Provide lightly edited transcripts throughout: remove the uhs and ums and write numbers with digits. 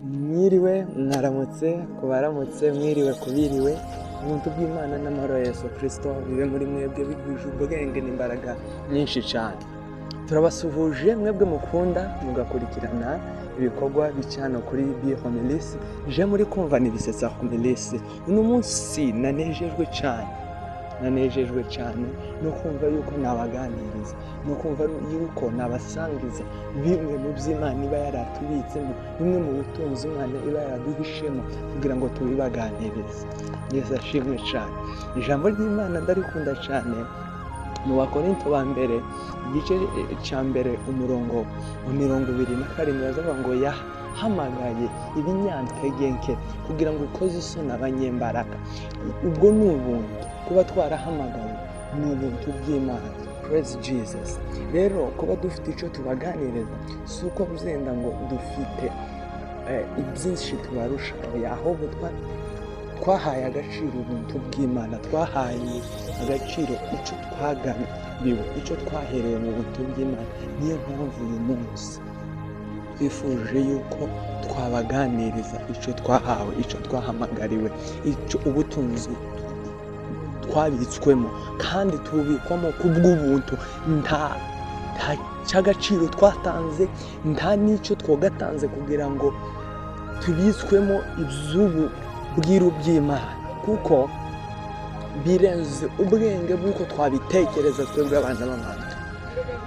Mwiriwe mwaramutse kubaramutse mwiriwe kubiriwe ubuntu bw'Imana n'amahoro ya Yesu Kristo bibe muri mwebwe bigwije ubwenge n'imbaraga nyinshi cyane. Turabasuhuje mwebwe mukunda mugakurikirana ibikorwa bicano kuri Homilis. Je muri kumva nibisetsa Homilis. Uno munsi nanejejwe cyane no kumva yuko nabaganiriza, no kumva yuko nabasangiza bimwe mu by'Imana iba yaratubitsemo, bimwe mu butunzi Imana iba yaraduhishemo kugira ngo tubibaganirize. Yesu ashimwe cyane. Ijambo ry'Imana ndarikunda cyane mu Bakorinto ba mbere igice cya mbere umurongo wa 27 bazavuga ngo yahamagaye ibinyantegenke kugira ngo ukoze isoni abanyembaraga. Ubwo ni ubuntu kuba twarahamagaye, ni ubuntu bw'Imana. Praise Jesus. Rero kuba dufite icyo tubaganiriza si uko bizenda ngo dufite ibyinshi tubarusha, ahubwo twahaye agaciro ubuntu bw'Imana, twahaye agaciro icyo twagariwe, icyo twaherewe mu buntu bw'Imana. Niyo mpamvu uyu munsi twifuje yuko twabaganiriza icyo twahawe, icyo twahamagariwe, icyo ubutunzi twabitswemo kandi tubikwamo kubw'ubuntu. Nta cy'agaciro twatanze, nta n'icyo twogatanze kugira ngo tubitswemo iby'ubu bwiru bw'Imana, kuko birenze ubwenge bw'uko twabitekereza twebwe abana b'Imana.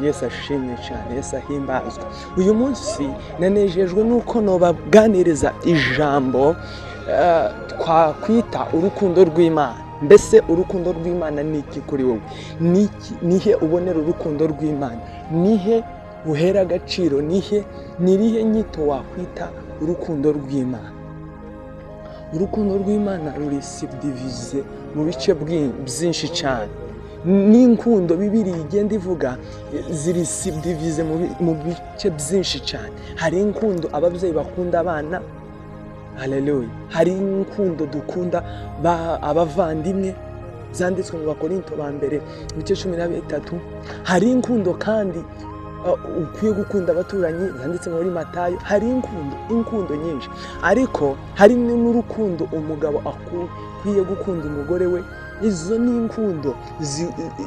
Yesu ashimwe cyane, Yesu ahimbazwe. Uyu munsi nanejejwe nuko nobaganiriza ijambo twakwita urukundo rw'Imana. Mbese urukundo rw'Imana ni iki kuri wowe? Nihe ubonera urukundo rw'Imana? Nihe uhera agaciro? Nirihe nyito wakwita urukundo rw'Imana? Urukundo rw'Imana ruri subdivize mu bice byinshi cyane. N'inkundo Bibiliya igenda ivuga ziri subdivize mu bice byinshi cyane. Hari inkundo ababyeyi bakunda abana, haleluya. Hari inkundo dukunda abavandimwe zanditswe mu Bakorinto ba mbere ibice 13. Hari inkundo kandi ukwiye gukunda abaturanyi zanditse muri Matayo. Hari inkundo nyinshi, ariko hari n'urukundo umugabo akwiye gukunda umugore we. Izo ni inkundo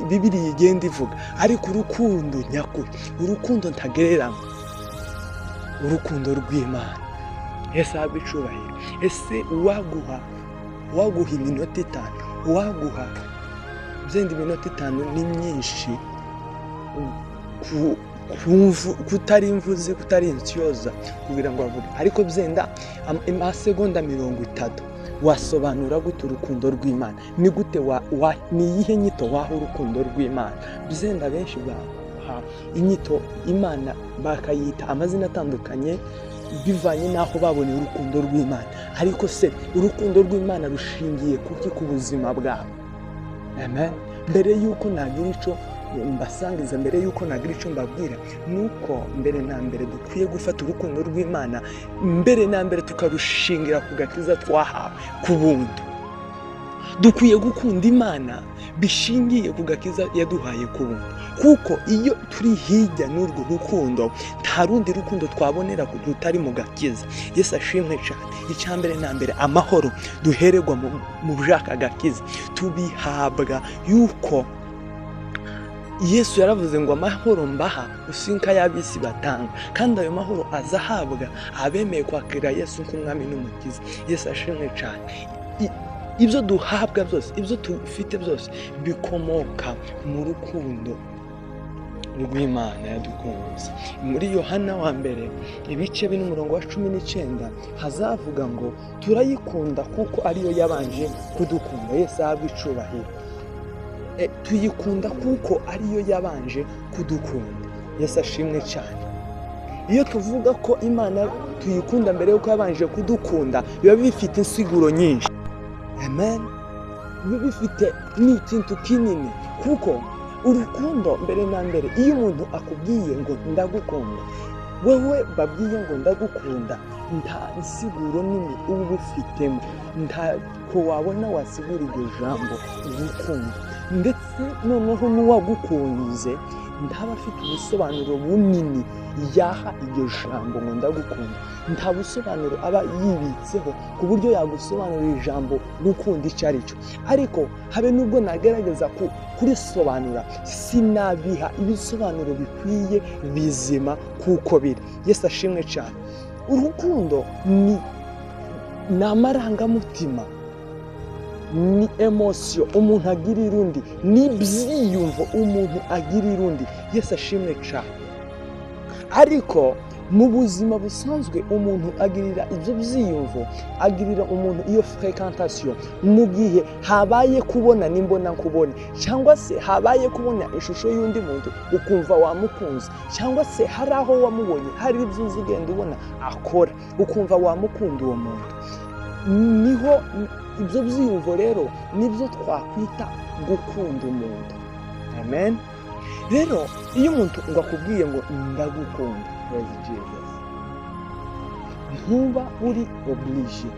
Bibiliya igenda ivuga, ariko urukundo nyakuri, urukundo ntagereranywa, urukundo rw'Imana. Yesu ahabwe icyubahiro. Ese waguha iminota 5, waguha byenda iminota 5 ni myinshi kutari imvuzi, kutari insyoza kugira ngo avuge, ariko byenda amasegonda 30 wasobanura gute urukundo rw'Imana? Ni gute ni iyihe nyito waha urukundo rw'Imana? Byenda benshi baha inyito Imana bakayita amazina atandukanye bivanye n'aho babonye urukundo rw'Imana. Ariko se urukundo rw'Imana rushingiye kuki ku buzima bwabo? Amen. Mbere yuko nagira icyo mbasangiza, mbere yuko nagira icyo mbabwira, nuko mbere na mbere dukwiye gufata urukundo rw'Imana, mbere na mbere tukarushingira ku gakiza twahawe ku buntu. Dukwiye gukunda Imana bishingiye ku gakiza yaduhaye ku buntu, kuko iyo turi hirya n'urwo rukundo nta rundi rukundo twabonera rutari mu gakiza. Yesu ashimwe cyane. Icya mbere na mbere amahoro duhererwa mu bujaka gakiza tubihabwa yuko Yesu yaravuze ngo amahoro mbaha usinka y'abisi batanga, kandi ayo mahoro azahabwa abemeye kwakira Yesu nk'umwami n'umukiza. Yesu ashimwe cyane. Ibyo duhabwa byose, ibyo tufite byose bikomoka mu rukundo rw'Imana yadukunze. Muri Yohana wa mbere ibice 19 hazavuga ngo turayikunda kuko ariyo yabanje kudukunda. Yesu ahabwe icyubahiro. Tuyikunda kuko ariyo yabanje kudukunda. Yesu ashimwe cyane. Iyo tuvuga ko Imana tuyikunda mbere yuko yabanje kudukunda, biba bifite insiguro nyinshi. Amen. Biba bifite n'ikintu kinini, kuko urukundo mbere na mbere, iyo umuntu akubwiye ngo ndagukunda, wowe babwiye ngo ndagukunda, nta insiguro nini uba ufitemo, nta ko wabona wasigura iryo jambo urukundo. ndetse noneho n'uwagukunze ntaba afite ubusobanuro bunini yaha iryo jambo ngo ndagukunda. Nta busobanuro aba yibitseho ku buryo yagusobanurira ijambo gukunda icyo ari cyo. Ariko habe nubwo nagerageza kurisobanura, sinabiha ibisobanuro bikwiye bizima kuko biri. Yesu ashimwe cyane. Urukundo ni amarangamutima, ni emosiyo umuntu agirira undi, ni ibyiyumvo umuntu agirira undi. Yesu ashimwe cyane. Ariko mu buzima busanzwe umuntu agirira ibyo byiyumvo, agirira umuntu iyo fréquentation mu gihe habaye kubona n'imbona nkubone, cyangwa se habaye kubona ishusho y'undi muntu ukumva wamukunze, cyangwa se hari aho wamubonye hari ibyo uzi ugenda ubona akora ukumva wamukunda uwo muntu. Niho ibyo byiyumvo rero nibyo twakwita gukunda umuntu. Amen. Rero iyo umuntu ngo akubwiye ngo ndagukunda, praise Jesus, ntuba uri obligé,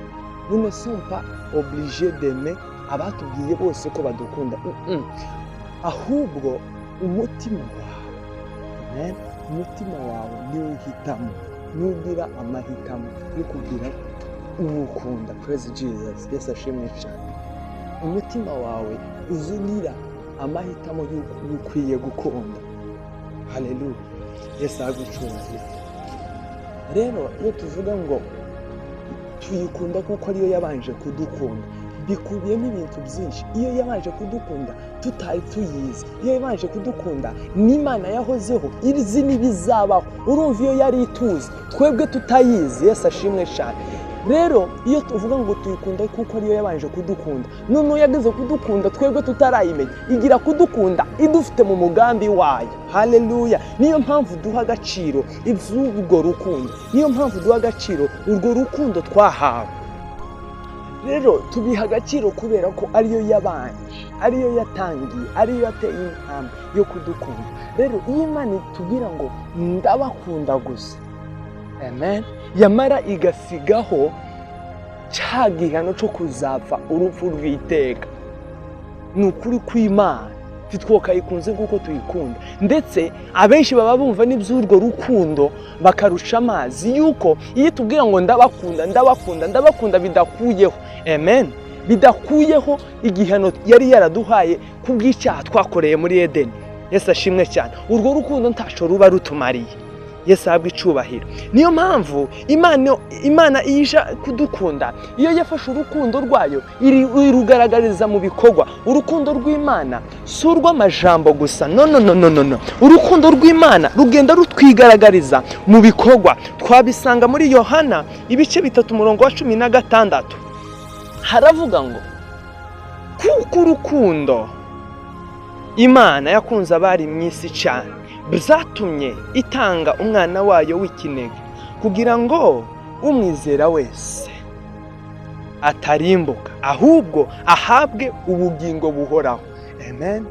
nous ne sommes pas obligés d'aimer abatubwiye bose ko badukunda. Ahubwo umutima wawe, amen, umutima wawe niwo uhitamo, nugira amahitamo yo kugira uwukunda. Praise Jesus. Yesu ashimwe cyane. Umutima wawe uzugira amahitamo y'ukwiye gukunda. Haleluya. Yesu agucungira. Rero iyo tuvuga ngo tuyikunda kuko ariyo yabanje kudukunda, bikubiyemo ibintu byinshi. Iyo yabanje kudukunda tutari tuyizi, iyo yabanje kudukunda n'Imana yahozeho izi n'ibizabaho. Urumva iyo yari ituzi twebwe tutayizi. Yesu ashimwe cyane. Rero iyo tuvuga ngo tuyikunda kuko ariyo yabanje kudukunda, none yageze kudukunda twebwe tutarayimenya, igira kudukunda idufite mu mugambi wayo. Haleluya. Niyo mpamvu duha agaciro iby'urwo rukundo, niyo mpamvu duha agaciro urwo rukundo twahawe. Rero tubiha agaciro kubera ko ariyo yabanje, ariyo yatangiye, ariyo yateye intambwe yo kudukunda. Rero iyo Imana itubwira ngo ndabakunda gusa, amen, yamara igasigaho cya gihano cyo kuzapfa urupfu rw'iteka, ni ukuri kw'Imana titwokayikunze kuko tuyikunda. Ndetse abenshi baba bumva n'iby'urwo rukundo bakarusha amazi, yuko iyo tubwira ngo ndabakunda bidakuyeho, amen, bidakuyeho igihano yari yaraduhaye kubw'icyaha twakoreye muri Edeni. Yesu ashimwe cyane. Urwo rukundo ntaco ruba rutumariye. Yesu ahabwe icubahiro. Niyo mpamvu Imana iyija kudukunda, iyo yafashe urukundo rwayo irugaragariza mu bikorwa. Urukundo rw'Imana si urw'amajambo gusa, no. Urukundo rw'Imana rugenda rutwigaragariza mu bikorwa. Twabisanga muri Yohana ibice 3:16. Haravuga ngo kuko urukundo Imana yakunze abari mu isi cyane, byatumye itanga umwana wayo w'ikinege, kugira ngo umwizera wese atarimbuka, ahubwo ahabwe ubugingo buhoraho. Amen.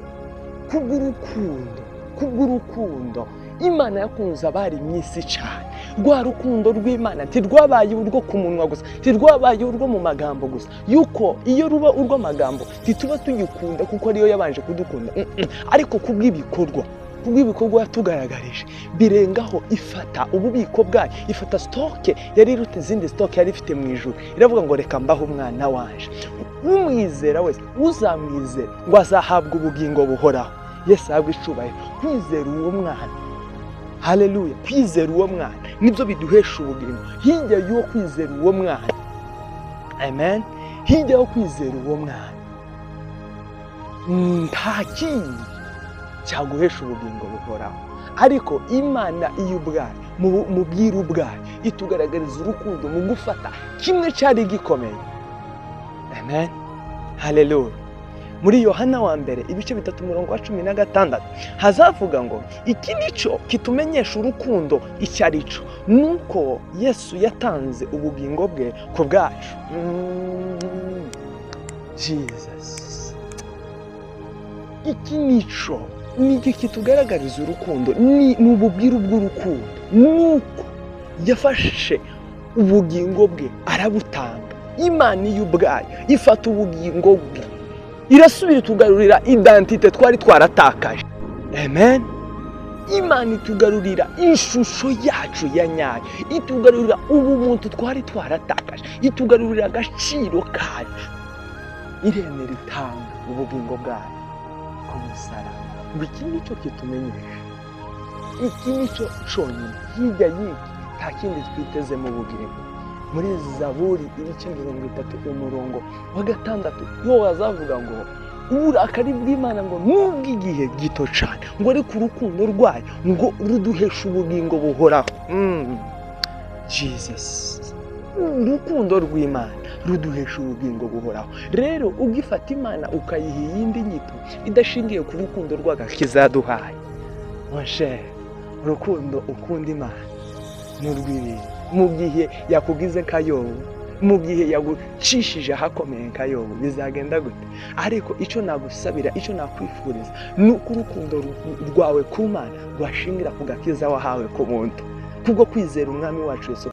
Kubw'urukundo Imana yakunze abari mu isi cyane. Rwa rukundo rw'Imana ntirwabaye urwo ku munwa gusa, ntirwabaye urwo mu magambo gusa, yuko iyo ruba urw'amagambo ntituba tuyikunda kuko ariyo yabanje kudukunda, ariko kubw'ibikorwa yatugaragarije birengaho. Ifata ububiko bwayo, ifata stoke yari iruta izindi stoke yari ifite mu ijuru, iravuga ngo reka mbaho umwana wanje, umwizera wese uzamwizera ngo azahabwa ubugingo buhoraho. Yesu ahabwe icubahiro. Kwizera uwo mwana, haleluya, kwizera uwo mwana nibyo biduhesha ubugingo. Hirya y'uwo kwizera uwo mwana, amen, hirya yo kwizera uwo mwana nta kindi cyaguhesha ubugingo buhoraho. Ariko Imana iyo ubwayo mu bwiru bwayo itugaragariza urukundo mu gufata kimwe cyari gikomeye. Amen, haleluya. Muri Yohana wa mbere ibice 3:16 hazavuga ngo iki nico kitumenyesha urukundo icyo ari cyo, nuko Yesu yatanze ubugingo bwe ku bwacu. Jesus. Iki nico niki kitugaragariza urukundo, ni ububwiru bw'urukundo, nuko yafashe ubugingo bwe arabutanga. Imana iyo ubwayo ifata ubugingo bwe irasubira itugarurira identite twari twaratakaje. Amen. Imana itugarurira ishusho yacu ya nyayo, itugarurira ubumuntu twari twaratakaje, itugarurira agaciro kacu, iremera itanga ubugingo bwayo ku musaraba. Ngo iki nicyo kitumenyesha, iki nicyo cyonyine, hirya y'iki nta kindi twiteze mu bugingo. Muri Zaburi ibice 30 umurongo wa 6 yo wazavuga ngo uburakari bw'Imana ngo n'ubw'igihe gito cyane, ngo ariko urukundo rwayo ngo ruduhesha ubugingo buhoraho. Jesus, urukundo rw'Imana ruduhesha ubugingo buhoraho. Rero ugifata Imana ukayiha iyindi nyito idashingiye ku rukundo rw'agakiza yaduhaye, monshe, urukundo ukunda Imana n'urw'ibintu. Mu gihe yakugize nka Yobu, mu gihe yagucishije ahakomeye nka Yobu, bizagenda gute? Ariko icyo nagusabira, icyo nakwifuriza ni uko urukundo rwawe ku Mana rwashingira ku gakiza wahawe ku muntu, kubwo kwizera umwami wacu Yesu.